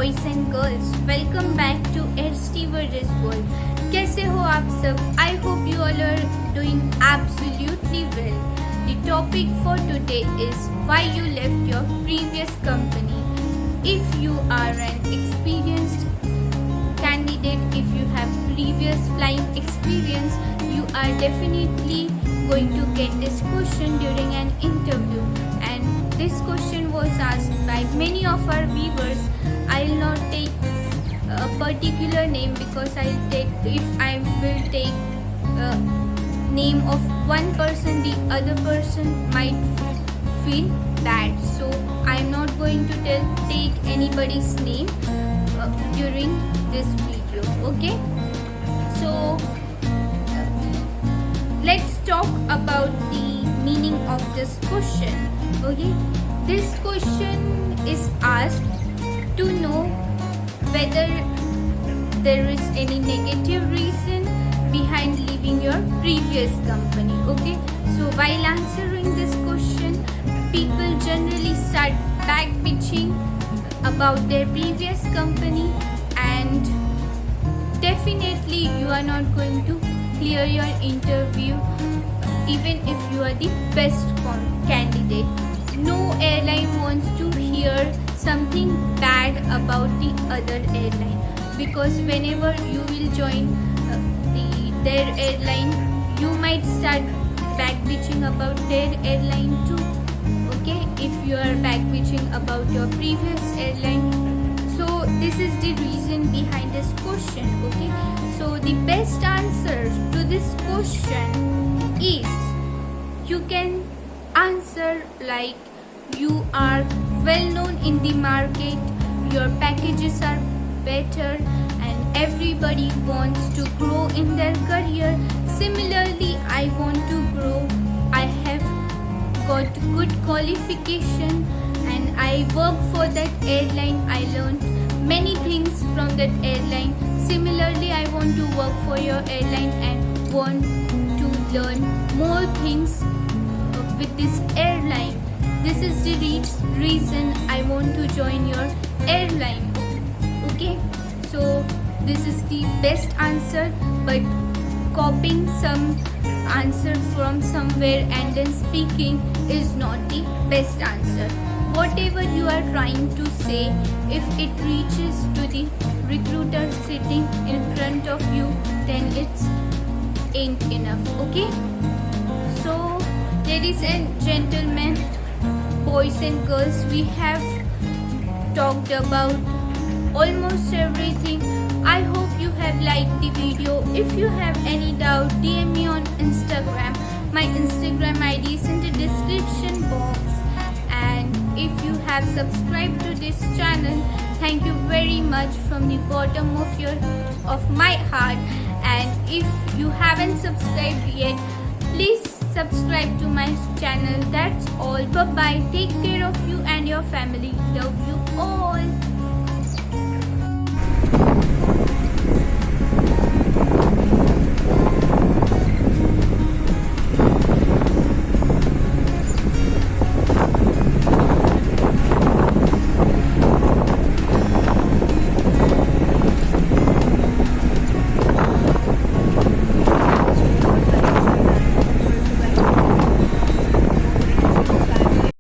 boys and girls, welcome back to HT Versus World. कैसे हो आप सब? I hope you all are doing absolutely well. The topic for today is why you left your previous company. If you are an experienced candidate, if you have previous flying experience, you are definitely going to get this question during an interview. And this question was asked by many of our viewers. I'll not take a particular name because if I will take name of one person, the other person might feel bad. So I'm not going to take anybody's name during this video. Okay. So let's talk about the meaning of this question. Okay, this question is asked to know whether there is any negative reason behind leaving your previous company. Okay, so while answering this question, people generally start back bitching about their previous company, and definitely you are not going to clear your interview even if you are the best candidate. No airline wants to hear something bad about the other airline, because whenever you will join their airline, you might start back bitching about their airline too. Okay, if you are back bitching about your previous airline. So this is the reason behind this question. Okay, so the best answer to this question is, you can answer like you are well known in the market, your packages are better, and everybody wants to grow in their career. Similarly, I want to grow. I have got good qualification and I work for that airline. I learned many things from that airline. Similarly, I want to work for your airline and want to learn more things with this airline. This is the reason I want to join your airline. Okay, so this is the best answer, but copying some answer from somewhere and then speaking is not the best answer. Whatever you are trying to say, if it reaches to the recruiter sitting in front of you, then it's ain't enough. Okay, so ladies and gentlemen, boys and girls, we have talked about almost everything. I hope you have liked the video. If you have any doubt, DM me on Instagram. My Instagram ID is in the description box. And if you have subscribed to this channel, thank you very much from the bottom of my heart. And if you haven't subscribed yet, please subscribe to my channel. That's all. Bye bye. Take care of you and your family. Love you all.